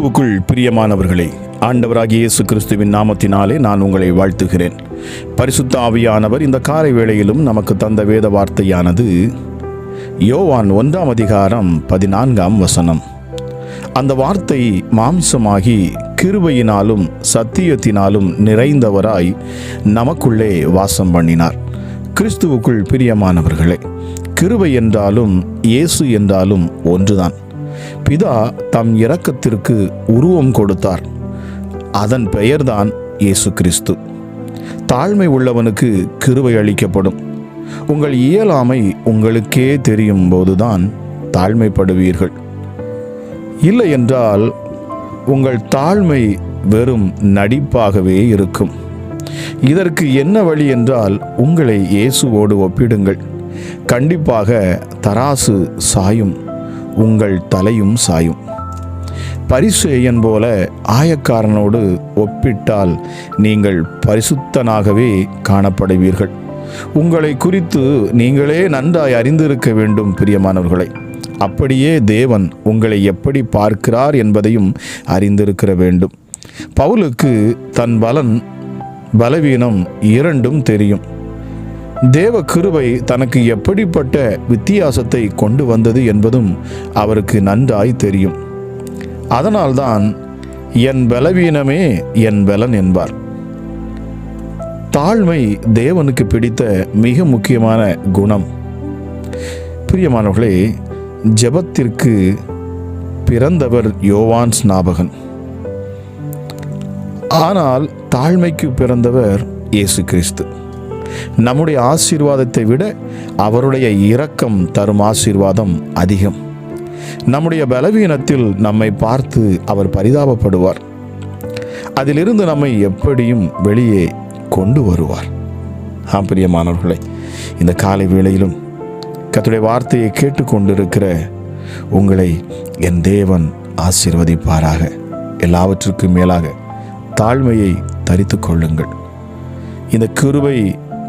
கிறிஸ்துவுக்குள் பிரியமானவர்களே, ஆண்டவராகிய இயேசு கிறிஸ்துவின் நாமத்தினாலே நான் உங்களை வாழ்த்துகிறேன். பரிசுத்த ஆவியானவர் இந்த காலை வேளையிலும் நமக்கு தந்த வேத வார்த்தையானது யோவான் 1:14. அந்த வார்த்தை மாம்சமாகி கிருபையினாலும் சத்தியத்தினாலும் நிறைந்தவராய் நமக்குள்ளே வாசம் பண்ணினார். கிறிஸ்துவுக்குள் பிரியமானவர்களே, கிருபை என்றாலும் இயேசு என்றாலும் ஒன்றுதான். பிதா தம் இரக்கத்திற்கு உருவம் கொடுத்தார். அதன் பெயர்தான் இயேசு கிறிஸ்து. தாழ்மை உள்ளவனுக்கு கிருபை அளிக்கப்படும். உங்கள் இயலாமை உங்களுக்கே தெரியும் போதுதான் தாழ்மைப்படுவீர்கள். இல்லை என்றால் உங்கள் தாழ்மை வெறும் நடிப்பாகவே இருக்கும். இதற்கு என்ன வழி என்றால், உங்களை இயேசுவோடு ஒப்பிடுங்கள். கண்டிப்பாக தராசு சாயும், உங்கள் தலையும் சாயும். பரிசேயன் போல ஆயக்காரனோடு ஒப்பிட்டால் நீங்கள் பரிசுத்தனாகவே காணப்படுவீர்கள். உங்களை குறித்து நீங்களே நன்றாய் அறிந்திருக்க வேண்டும் பிரியமானவர்களை. அப்படியே தேவன் உங்களை எப்படி பார்க்கிறார் என்பதையும் அறிந்திருக்க வேண்டும். பவுலுக்கு தன் பலவீனம் இரண்டும் தெரியும். தேவ கிருபை தனக்கு எப்படிப்பட்ட வித்தியாசத்தை கொண்டு வந்தது என்பதும் அவருக்கு நன்றாய் தெரியும். அதனால்தான் என் பலவீனமே என் பலன் என்பார். தாழ்மை தேவனுக்கு பிடித்த மிக முக்கியமான குணம். பிரியமானவர்களே, ஜெபத்திற்கு பிறந்தவர் யோவான் ஸ்நாபகன். ஆனால் தாழ்மைக்கு பிறந்தவர் இயேசு கிறிஸ்து. நம்முடைய ஆசீர்வாதத்தை விட அவருடைய இரக்கம் தரும் ஆசீர்வாதம் அதிகம். நம்முடைய பலவீனத்தில் நம்மை பார்த்து அவர் பரிதாபப்படுவார். அதிலிருந்து நம்மை எப்படியும் வெளியே கொண்டு வருவார். பிரியமானவர்களே, இந்த காலை வேளையிலும் கர்த்தருடைய வார்த்தையை கேட்டுக்கொண்டிருக்கிற உங்களை என் தேவன் ஆசீர்வதிப்பாராக. எல்லாவற்றுக்கும் மேலாக தாழ்மையை தரித்து கொள்ளுங்கள். இந்த கிருபை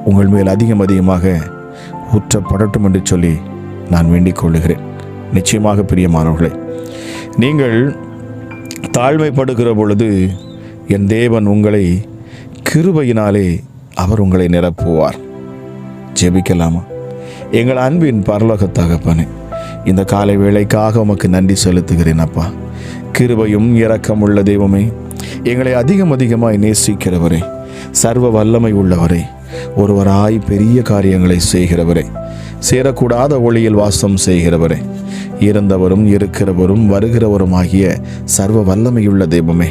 உங்கள் மேல் அதிகமாக ஊற்றப்படட்டும் என்று சொல்லி நான் வேண்டிக் கொள்ளுகிறேன். நிச்சயமாக பிரியமானவர்களே, நீங்கள் தாழ்மைப்படுகிற பொழுது என் தேவன் உங்களை கிருபையினாலே அவர் உங்களை நிரப்புவார். ஜெபிக்கலாமா? எங்கள் அன்பின் பரலோக தகப்பனே, இந்த காலை வேளைக்காக உமக்கு நன்றி செலுத்துகிறேன் அப்பா. கிருபையும் இரக்கமுள்ள தெய்வமே, எங்களை அதிகமாய் நேசிக்கிறவரே, சர்வ வல்லமை உள்ளவரே, ஒருவராய் பெரிய காரியங்களை செய்கிறவரே, சேரக்கூடாத ஒளியில் வாசம் செய்கிறவரே, இருந்தவரும் இருக்கிறவரும் வருகிறவரும் ஆகிய சர்வ வல்லமையுள்ள தெய்வமே,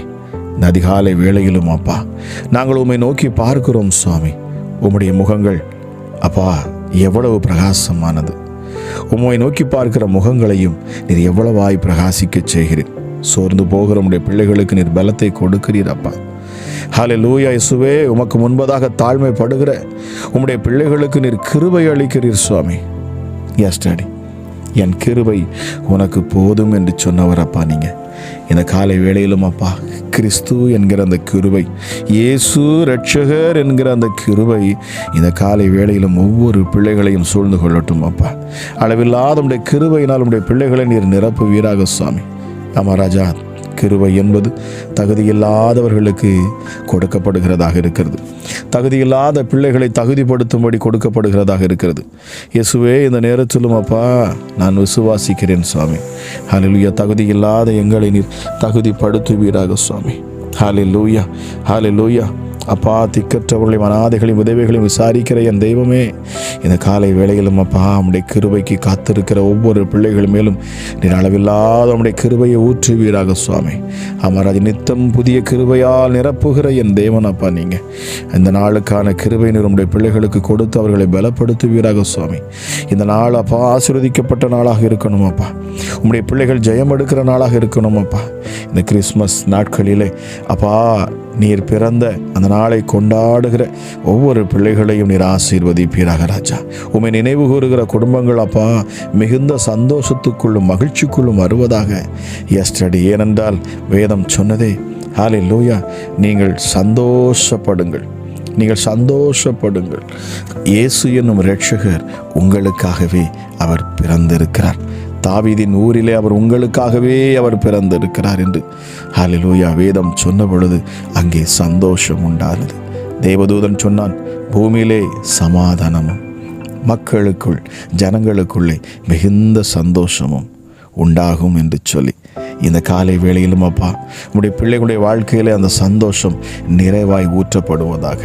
இந்த அதிகாலை வேளையிலும் அப்பா நாங்கள் உம்மை நோக்கி பார்க்கிறோம் சுவாமி. உம்முடைய முகங்கள் அப்பா எவ்வளவு பிரகாசமானது. உம்மை நோக்கி பார்க்கிற முகங்களையும் நீர் எவ்வளவாய் பிரகாசிக்க செய்கிறீர். சோர்ந்து போகிற உம்முடைய பிள்ளைகளுக்கு நீர் பலத்தை கொடுக்கிறீர் அப்பா. ஹல்லேலூயா. இயேசுவே, உமக்கு முன்பதாக தாழ்மைப்படுகிற உம்முடைய பிள்ளைகளுக்கு நீர் கிருபை அளிக்கிறீர் சுவாமி. எஸ் டாடி, என் கிருபை உனக்கு போதும் என்று சொன்னவர் அப்பா. நீங்கள் இந்த காலை வேளையிலும் அப்பா கிறிஸ்து என்கிற அந்த கிருபை, இயேசு ரட்சகர் என்கிற அந்த கிருபை இந்த காலை வேளையிலும் ஒவ்வொரு பிள்ளைகளையும் சூழ்ந்து கொள்ளட்டும் அப்பா. அளவில்லாத உடைய கிருபையினால் உடைய பிள்ளைகளை நீர் நிரப்புவீராக சுவாமி. ஆமா ராஜா, கிருபை என்பது தகுதியில்லாதவர்களுக்கு கொடுக்கப்படுகிறதாக இருக்கிறது. தகுதியில்லாத பிள்ளைகளை தகுதிப்படுத்தும்படி கொடுக்கப்படுகிறதாக இருக்கிறது. இயேசுவே, இந்த நேரத்திலும் அப்பா நான் விசுவாசிக்கிறேன் சுவாமி. ஹல்லேலூயா. தகுதியில்லாத எங்களை நீர் தகுதிப்படுத்துவீராக சுவாமி. ஹல்லேலூயா, ஹல்லேலூயா. அப்பா, திக்கற்றவர்களையும் அனாதைகளையும் உதவிகளையும் விசாரிக்கிற என் தெய்வமே, இந்த காலை வேளையிலும் அப்பா உம்முடைய கிருபைக்கு காத்திருக்கிற ஒவ்வொரு பிள்ளைகள் மேலும் நீர் அளவில்லாத உம்முடைய கிருபையை ஊற்றுவீராக சுவாமி. அமராஜ், நித்தம் புதிய கிருபையால் நிரப்புகிற என் தேவன் அப்பா. நீங்கள் இந்த நாளுக்கான கிருபை நீர் உம்முடைய பிள்ளைகளுக்கு கொடுத்து அவர்களை பலப்படுத்துவீராக சுவாமி. இந்த நாள் அப்பா ஆசீர்வதிக்கப்பட்ட நாளாக இருக்கணும் அப்பா. உம்முடைய பிள்ளைகள் ஜெயம் எடுக்கிற நாளாக இருக்கணும் அப்பா. இந்த கிறிஸ்மஸ் நாட்களிலே அப்பா நீர் பிறந்த அந்த நாளை கொண்டாடுகிற ஒவ்வொரு பிள்ளைகளையும் நீர் ஆசீர்வதிப்பீராக ராஜா. உம்மை நினைவு கூறுகிற குடும்பங்கள் அப்பா மிகுந்த சந்தோஷத்துக்குள்ளும் மகிழ்ச்சிக்குள்ளும் வருவதாக. எஸ்டடி, ஏனென்றால் வேதம் சொன்னதே ஹல்லேலூயா, நீங்கள் சந்தோஷப்படுங்கள், நீங்கள் சந்தோஷப்படுங்கள். இயேசு என்னும் இரட்சகர் உங்களுக்காகவே அவர் பிறந்திருக்கிறார். தாவீதின் ஊரிலே அவர் உங்களுக்காகவே அவர் பிறந்திருக்கிறார் என்று ஹல்லேலூயா வேதம் சொன்ன பொழுது அங்கே சந்தோஷம் உண்டானது. தேவதூதன் சொன்னான், பூமியிலே சமாதானமும் மக்களுக்குள் ஜனங்களுக்குள்ளே மிகுந்த சந்தோஷமும் உண்டாகும் என்று சொல்லி இந்த காலை வேளையிலும் அப்பா உம்முடைய பிள்ளைகளுடைய வாழ்க்கையிலே அந்த சந்தோஷம் நிறைவாய் ஊற்றப்படுவதாக.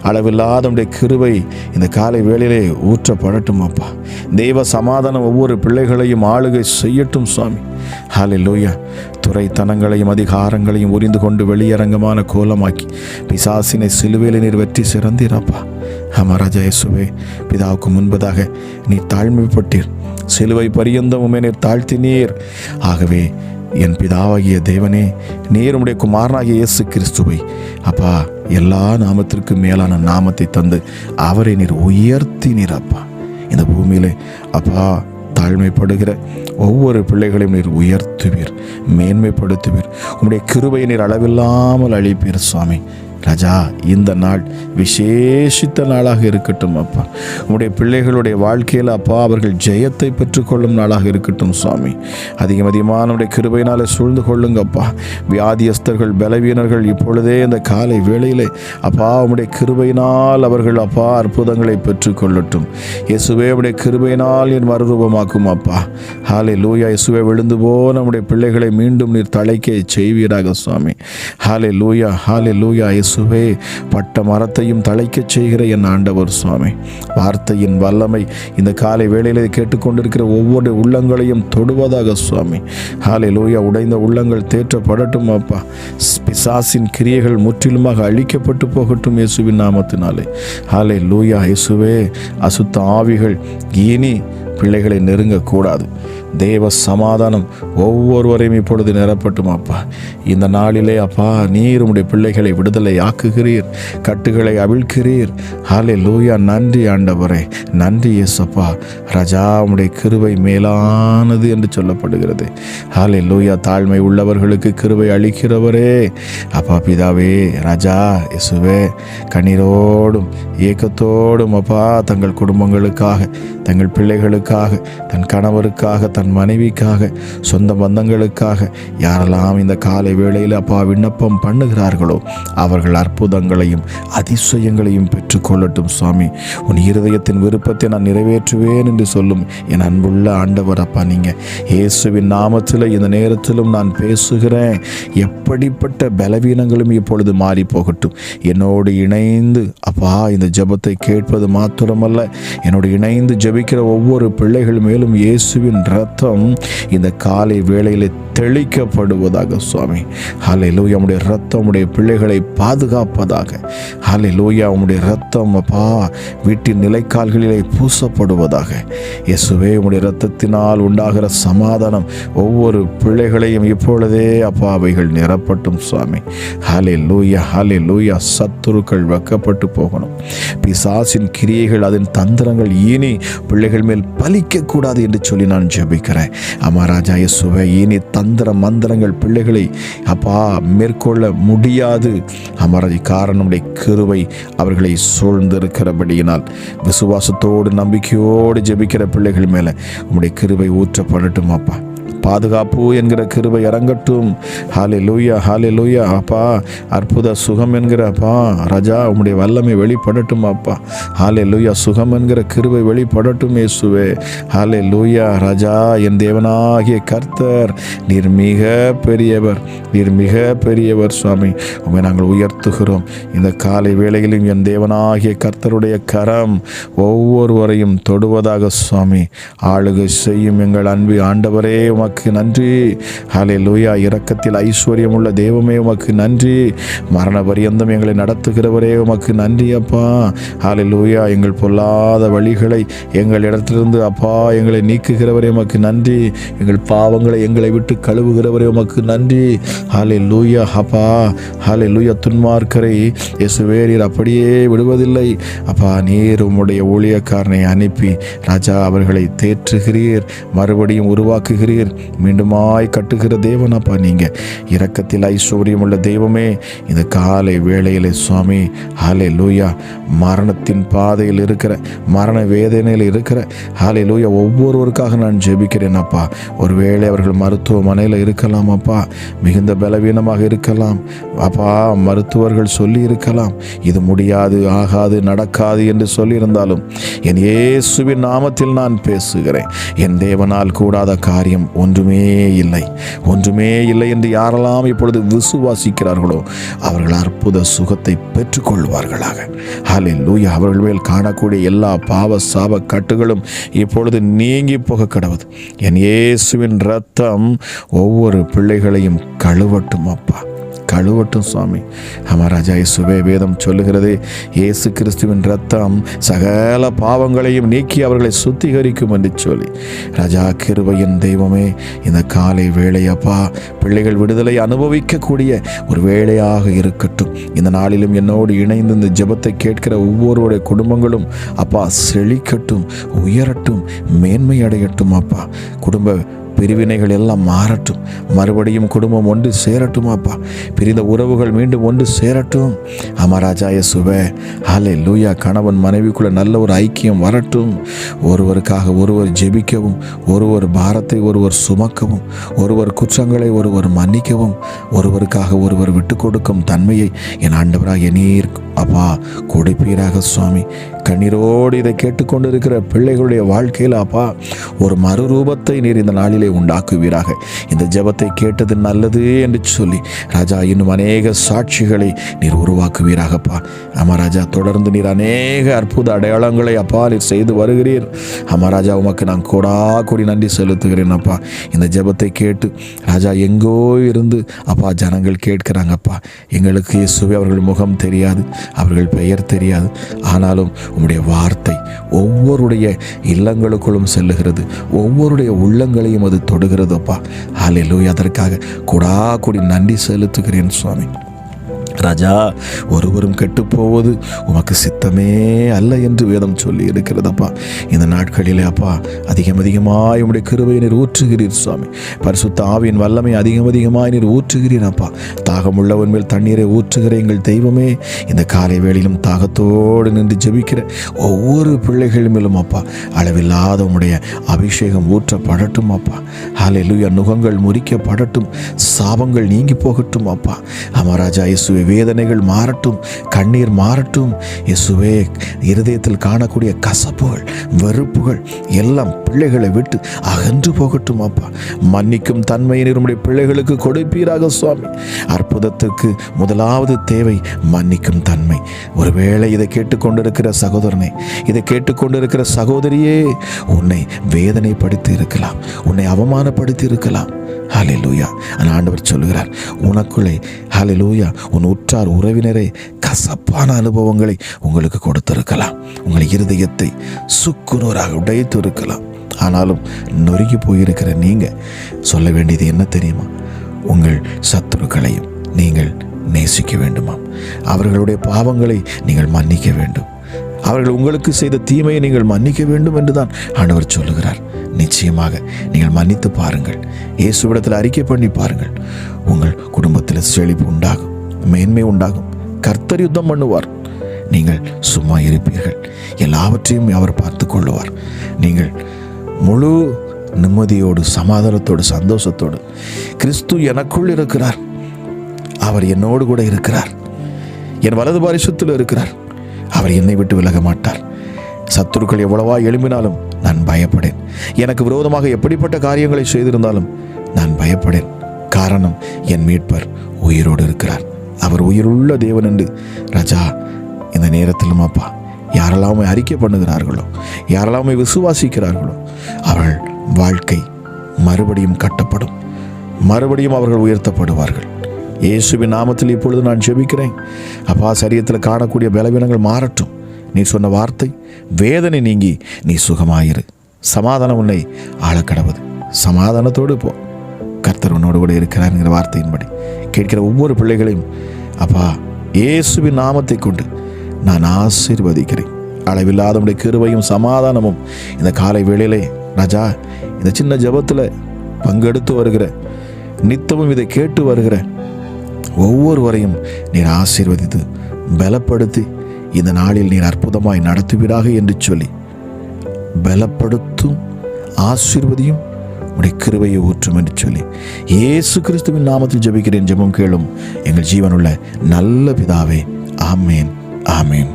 அளவில்லாத உம்முடைய கிருபை இந்த காலை வேளையிலே ஊற்றப்படட்டும் அப்பா. தெய்வ சமாதானம் ஒவ்வொரு பிள்ளைகளையும் ஆளுகை செய்யட்டும் சுவாமி. ஹல்லேலூயா. துறைத்தனங்களையும் அதிகாரங்களையும் உரிந்து கொண்டு வெளியரங்கமான கோலமாக்கி பிசாசினை சிலுவையில் நீர் வெற்றி சிறந்தீரப்பா. ராஜா இயேசுவே, பிதாவுக்கு முன்பதாக நீ தாழ்மைப்பட்டீர், சிலுவை பரியந்தம் உம்மை நீர் தாழ்த்தினீர். ஆகவே என் பிதாவாகிய தேவனே, நீர் உம்முடைய குமாரனாகிய இயேசு கிறிஸ்துவை அப்பா எல்லா நாமத்திற்கும் மேலான நாமத்தை தந்து அவரை நீர் உயர்த்தினீர் அப்பா. இந்த பூமியிலே அப்பா தாழ்மைப்படுகிற ஒவ்வொரு பிள்ளைகளையும் நீர் உயர்த்துவீர், மேன்மைப்படுத்துவீர். உம்முடைய கிருபையை நீர் அளவில்லாமல் அளிப்பீர் சுவாமி. ராஜா, இந்த நாள் விசேஷித்த நாளாக இருக்கட்டும் அப்பா. உம்முடைய பிள்ளைகளுடைய வாழ்க்கையில் அப்பா அவர்கள் ஜெயத்தை பெற்றுக்கொள்ளும் நாளாக இருக்கட்டும் சுவாமி. அதிகமான உடைய கிருபையினாலே சூழ்ந்து கொள்ளுங்கப்பா. வியாதியஸ்தர்கள் பலவீனர்கள் இப்பொழுதே இந்த காலை வேளையிலே அப்பா உம்முடைய கிருபையினால் அவர்கள் அப்பா அற்புதங்களை பெற்றுக்கொள்ளட்டும். இயேசுவே, உம்முடைய கிருபையினால் என் மறுரூபமாக்கும் அப்பா. ஹல்லேலூயா. இயேசுவே, விழுந்து போன நம்முடைய பிள்ளைகளை மீண்டும் நீர் தழைக்க செய்வீராக சுவாமி. ஹல்லேலூயா, ஹல்லேலூயா. இயேசுவே, பட்ட மரத்தையும் தழைக்கச் செய்கிற என் ஆண்டவர் சுவாமி, வார்த்தையின் வல்லமை இந்த காலை வேளையிலே கேட்டுக்கொண்டிருக்கிற ஒவ்வொரு உள்ளங்களையும் தொடுவதாக சுவாமி. ஹல்லேலூயா. உடைந்த உள்ளங்கள் தேற்றப்படட்டும் அப்பா. பிசாசின் கிரியைகள் முற்றிலுமாக அழிக்கப்பட்டு போகட்டும் இயேசுவின் நாமத்தினாலே. ஹல்லேலூயா. இயேசுவே, அசுத்த ஆவிகள் இனி பிள்ளைகளை நெருங்கக்கூடாது. தேவ சமாதானம் ஒவ்வொருவரையும் இப்பொழுது நிரப்பட்டும் அப்பா. இந்த நாளிலே அப்பா நீர் உம்முடைய பிள்ளைகளை விடுதலை ஆக்குகிறீர், கட்டுகளை அவிழ்க்கிறீர். ஹல்லேலூயா. நன்றி ஆண்டவரே, நன்றி இயேசப்பா. ராஜா, உம்முடைய கிருபை மேலானது என்று சொல்லப்படுகிறது. ஹல்லேலூயா. தாழ்மை உள்ளவர்களுக்கு கிருபை அளிக்கிறவரே அப்பா பிதாவே. ராஜா இயேசுவே, கண்ணீரோடும் ஏக்கத்தோடும் அப்பா தங்கள் குடும்பங்களுக்காக, தங்கள் பிள்ளைகளுக்காக, தன் கணவருக்காக, தன் மனைவிக்காக, சொந்த பந்தங்களுக்காக யாரெல்லாம் இந்த காலை வேளையில் அப்பா விண்ணப்பம் பண்ணுகிறார்களோ அவர்கள் அற்புதங்களையும் அதிசயங்களையும் பெற்றுக்கொள்ளட்டும் சுவாமி. உன் இருதயத்தின் விருப்பத்தை நான் நிறைவேற்றுவேன் என்று சொல்லும் என் அன்புள்ள ஆண்டவர் அப்பா, நீங்கள் இயேசுவின் நாமத்தில் இந்த நேரத்திலும் நான் பேசுகிறேன். எப்படிப்பட்ட பலவீனங்களும் இப்பொழுது மாறி போகட்டும். என்னோடு இணைந்து அப்பா இந்த ஜெபத்தை கேட்பது மாத்திரமல்ல, என்னோடு இணைந்து ஜெபிக்கிற ஒவ்வொரு பிள்ளைகள் மேலும் இயேசுவின் இரத்தம் இந்த காலை வேளையிலே தெளிக்கப்படுவதாக சுவாமி. ஹல்லேலூயா. உம்முடைய இரத்தம் உம்முடைய பிள்ளைகளை பாதுகாப்பதாக. ஹல்லேலூயா. உம்முடைய இரத்தம் அப்பா வீட்டின் நிலைக்கால்களிலே பூசப்படுவதாக. இயேசுவே, உம்முடைய இரத்தத்தினால் உண்டாகிற சமாதானம் ஒவ்வொரு பிள்ளைகளையும் இப்பொழுதே அப்பா அவைகள் நிரப்பட்டும் சுவாமி. ஹல்லேலூயா, ஹல்லேலூயா. சத்துருக்கள் வெக்கப்பட்டு போகணும். பிசாசின் கிரியைகள், அதன் தந்திரங்கள் இனி பிள்ளைகள் மேல் பலிக்கக்கூடாது என்று சொல்லி நான் ஜெபிக்கிறேன். அமராஜா இயேசுவே, இனி தந்திர மந்திரங்கள் பிள்ளைகளை அப்பா மேற்கொள்ள முடியாது. அமராஜி காரணமுடைய கிருபை அவர்களை சூழ்ந்திருக்கிறபடியினால் விசுவாசத்தோடு நம்பிக்கையோடு ஜெபிக்கிற பிள்ளைகள் மேலே உம்முடைய கிருபை ஊற்றப்படட்டும் அப்பா. பாதுகாப்பு என்கிற கிருபை இறங்கட்டும். ஹல்லேலூயா, ஹல்லேலூயா. அப்பா அற்புத சுகம் என்கிற அப்பா ராஜா உம்முடைய வல்லமை வெளிப்படட்டும் அப்பா. ஹல்லேலூயா. சுகம் என்கிற கிருபை வெளிப்படட்டும் இயேசுவே. ஹல்லேலூயா. ராஜா, என் தேவனாகிய கர்த்தர் நீர் மிக பெரியவர், நீர் மிக பெரியவர் சுவாமி. உம்மை நாங்கள் உயர்த்துகிறோம். இந்த காலை வேளையிலும் என் தேவனாகிய கர்த்தருடைய கரம் ஒவ்வொருவரையும் தொடுவதாக சுவாமி. ஆளுகை செய்யும் எங்கள் அன்பு ஆண்டவரே உமக்கு நன்றி. ஹல்லேலூயா. இரக்கத்தில் ஐஸ்வர்யம் உள்ள தெய்வமே உமக்கு நன்றி. மரண பரியந்தம் எங்களை நடத்துகிறவரே உமக்கு நன்றி அப்பா. ஹல்லேலூயா. எங்கள் பொல்லாத வழிகளை எங்கள் இடத்திலிருந்து அப்பா எங்களை நீக்குகிறவரே உமக்கு நன்றி. எங்கள் பாவங்களை எங்களை விட்டு கழுவுகிறவரே உமக்கு நன்றி. ஹல்லேலூயா அப்பா. ஹல்லேலூயா. துன்மார்க்கரை இயேசுவே நீர் அப்படியே விடுவதில்லை அப்பா. நீர் உம்முடைய ஊழியக்காரனை அனுப்பி ராஜா அவர்களை தேற்றுகிறீர், மறுபடியும் உருவாக்குகிறீர். மீண்டுமாய் கட்டுகிற தேவன் அப்பா. நீங்கள் இரக்கத்தில் ஐஸ்வர்யம் உள்ள தெய்வமே, இந்த காலை வேளையிலே சுவாமி ஹல்லேலூயா, மரணத்தின் பாதையில் இருக்கிற, மரண வேதனையில் இருக்கிற ஹல்லேலூயா ஒவ்வொருவருக்காக நான் ஜெபிக்கிறேன் அப்பா. ஒருவேளை அவர்கள் மருத்துவமனையில் இருக்கலாம் அப்பா, மிகுந்த பலவீனமாக இருக்கலாம் அப்பா, மருத்துவர்கள் சொல்லி இருக்கலாம் இது முடியாது, ஆகாது, நடக்காது என்று சொல்லியிருந்தாலும் என் இயேசுவின் நாமத்தில் நான் பேசுகிறேன். என் தேவனால் கூடாத காரியம் ஒன்றுமே இல்லை, ஒன்றுமே இல்லை என்று யாரெல்லாம் இப்பொழுது விசுவாசிக்கிறார்களோ அவர்கள் அற்புத சுகத்தை பெற்றுக்கொள்வார்களாக. ஹல்லேலூயா. அவர்கள் மேல் காணக்கூடிய எல்லா பாவ சாப கட்டுகளும் இப்பொழுது நீங்கி போக கடவுது. என் இயேசுவின் இரத்தம் ஒவ்வொரு பிள்ளைகளையும் கழுவட்டும் அப்பா, கழுவட்டும் சுவாமி. ராஜா இயேசுவே, வேதம் சொல்லுகிறது இயேசு கிறிஸ்துவின் இரத்தம் சகல பாவங்களையும் நீக்கி அவர்களை சுத்திகரிக்கும் என்று சொல்லி. ராஜா கிருபையின் தெய்வமே, இந்த காலை வேளையப்பா பிள்ளைகள் விடுதலை அனுபவிக்கக்கூடிய ஒரு வேளையாக இருக்கட்டும். இந்த நாளிலும் என்னோடு இணைந்து இந்த ஜெபத்தை கேட்கிற ஒவ்வொருவருடைய குடும்பங்களும் அப்பா செழிக்கட்டும், உயரட்டும், மேன்மை அடையட்டும் அப்பா. குடும்ப பிரிவினைகள் எல்லாம் மாறட்டும், மறுபடியும் குடும்பம் ஒன்று சேரட்டும் அப்பா. பிரிந்த உறவுகள் மீண்டும் ஒன்று சேரட்டும். ராஜா இயேசுவே ஹல்லேலூயா. கணவன் மனைவிக்குள்ள நல்ல ஒரு ஐக்கியம் வரட்டும். ஒருவருக்காக ஒருவர் ஜெபிக்கவும், ஒருவர் பாரத்தை ஒருவர் சுமக்கவும், ஒருவர் குற்றங்களை ஒருவர் மன்னிக்கவும், ஒருவருக்காக ஒருவர் விட்டு கொடுக்கும் தன்மையை என் ஆண்டவராக நீர் அப்பா கொடுப்பீராக சுவாமி. கண்ணீரோடு இதை கேட்டுக்கொண்டு இருக்கிற பிள்ளைகளுடைய வாழ்க்கையில் அப்பா ஒரு மறுரூபத்தை நீர் இந்த நாளிலே உண்டாக்குவீராக. இந்த ஜெபத்தை கேட்டது நல்லது என்று சொல்லி ராஜா இன்னும் அநேக சாட்சிகளை நீர் உருவாக்குவீராகப்பா. ராஜா தொடர்ந்து நீர் அநேக அற்புத அடையாளங்களை அப்பா நீர் செய்து வருகிறீர். ராஜா உமக்கு நான் கோடி நன்றி செலுத்துகிறேன் அப்பா. இந்த ஜெபத்தை கேட்டு ராஜா எங்கோ இருந்து அப்பா ஜனங்கள் கேட்கிறாங்கப்பா. எங்களுக்கு இயேசுவே அவர்கள் முகம் தெரியாது, அவர்கள் பெயர் தெரியாது, ஆனாலும் உம்முடைய வார்த்தை ஒவ்வொருடைய இல்லங்களுக்குள்ளும் செல்லுகிறது, ஒவ்வொருடைய உள்ளங்களையும் அது தொடுகிறது அப்பா. ஹல்லேலூயா. அதற்காக கோடி நன்றி செலுத்துகிறேன் சுவாமி. ராஜா, ஒருவரும் கெட்டுப்போவது உமக்கு சித்தமே அல்ல என்று வேதம் சொல்லி இருக்கிறதப்பா. இந்த நாட்களிலே அப்பா அதிகமாய் உம்முடைய கிருபையை நீர் ஊற்றுகிறீர் சுவாமி. பரிசுத்த ஆவியின் வல்லமை அதிகமாய் நீர் ஊற்றுகிறீர் அப்பா. தாகம் உள்ளவன் மேல் தண்ணீரை ஊற்றுகிற எங்கள் தெய்வமே, இந்த காலை வேளையிலும் தாகத்தோடு நின்று ஜெபிக்கிற ஒவ்வொரு பிள்ளைகள் மேலும் அப்பா அளவில்லாத உம்முடைய அபிஷேகம் ஊற்றப்படட்டும் அப்பா. ஹல்லேலூயா. நுகங்கள் முறிக்கப்படட்டும், சாபங்கள் நீங்கி போகட்டும் அப்பா. ராஜா இயேசுவே, வேதனைகள் மாறட்டும், கண்ணீர் மாறட்டும் இயேசுவே. இருதயத்தில் காணக்கூடிய கசப்புகள், வெறுப்புகள் எல்லாம் பிள்ளைகளை விட்டு அகன்று போகட்டும் அப்பா. மன்னிக்கும் தன்மையை நம்முடைய பிள்ளைகளுக்கு கொடுப்பீராக சுவாமி. அற்புதத்துக்கு முதலாவது தேவை மன்னிக்கும் தன்மை. ஒருவேளை இதை கேட்டுக்கொண்டிருக்கிற சகோதரனே, இதை கேட்டுக்கொண்டிருக்கிற சகோதரியே, உன்னை வேதனைப்படுத்தி இருக்கலாம், உன்னை அவமானப்படுத்தி இருக்கலாம். ஹல்லேலூயா. ஆண்டவர் சொல்லுகிறார், உனக்குள்ளே ஹல்லேலூயா உன் உற்றார் உறவினரே கசப்பான அனுபவங்களை உங்களுக்கு கொடுத்திருக்கலாம், உங்கள் இருதயத்தை சுக்குநூறாக உடைத்து இருக்கலாம். ஆனாலும் நொறுங்கி போயிருக்கிற நீங்கள் சொல்ல வேண்டியது என்ன தெரியுமா? உங்கள் சத்துருக்களையும் நீங்கள் நேசிக்க வேண்டுமா? அவர்களுடைய பாவங்களை நீங்கள் மன்னிக்க வேண்டும். அவர்கள் உங்களுக்கு செய்த தீமையை நீங்கள் மன்னிக்க வேண்டும் என்றுதான் ஆண்டவர் சொல்லுகிறார். நிச்சயமாக நீங்கள் மன்னித்து பாருங்கள், இயேசுவிடத்தில் அறிக்கை பண்ணி பாருங்கள். உங்கள் குடும்பத்தில் செழிப்பு உண்டாகும், மேன்மை உண்டாகும். கர்த்தர் யுத்தம் பண்ணுவார், நீங்கள் சும்மா இருப்பீர்கள். எல்லாவற்றையும் அவர் பார்த்து கொள்ளுவார். நீங்கள் முழு நிம்மதியோடு, சமாதானத்தோடு, சந்தோஷத்தோடு, கிறிஸ்து எனக்குள் இருக்கிறார், அவர் என்னோடு கூட இருக்கிறார், என் வலது பாரிசத்தில் இருக்கிறார், அவர் என்னை விட்டு விலக மாட்டார். சத்துருக்கள் எவ்வளவா எழும்பினாலும் நான் பயப்படேன். எனக்கு விரோதமாக எப்படிப்பட்ட காரியங்களை செய்திருந்தாலும் நான் பயப்படேன். காரணம், என் மீட்பர் உயிரோடு இருக்கிறார். அவர் உயிருள்ள தேவன் என்று ராஜா இந்த நேரத்திலும் அப்பா யாரெல்லாமே அறிக்கை பண்ணுகிறார்களோ, யாரெல்லாமே விசுவாசிக்கிறார்களோ, அவர்கள் வாழ்க்கை மறுபடியும் கட்டப்படும், மறுபடியும் அவர்கள் உயர்த்தப்படுவார்கள். இயேசுவின் நாமத்தில் இப்பொழுது நான் ஜெபிக்கிறேன் அப்பா. சரீரத்தில் காணக்கூடிய பலவீனங்கள் மாறட்டும். நீ சொன்ன வார்த்தை, வேதனை நீங்கி நீ சுகமாயிரு, சமாதானம் உன்னை ஆளக்கடவுது, சமாதானத்தோடு போ, கர்த்தர் உன்னோடு கூட இருக்கிறார்ங்கிற வார்த்தையின்படி கேட்கிற ஒவ்வொரு பிள்ளைகளையும் அப்பா இயேசுவின் நாமத்தை கொண்டு நான் ஆசீர்வதிக்கிறேன். அளவில்லாத உடைய கிருபையும் சமாதானமும் இந்த காலை வேளையிலே ராஜா இந்த சின்ன ஜெபத்தில் பங்கெடுத்து வருகிற, நித்தமும் இதை கேட்டு வருகிற ஒவ்வொருவரையும் நீர் ஆசீர்வதித்து பலப்படுத்தி இந்த நாளில் நீர் அற்புதமாய் நடத்துவீராக என்று சொல்லி பலப்படுத்தும், ஆசீர்வதியும், உடைய கிருபையை ஊற்றும் என்று சொல்லி இயேசு கிறிஸ்துவின் நாமத்தில் ஜெபிக்கிறேன். ஜெபம் கேளும் எங்கள் ஜீவனுள்ள நல்ல பிதாவே. ஆமேன், ஆமேன்.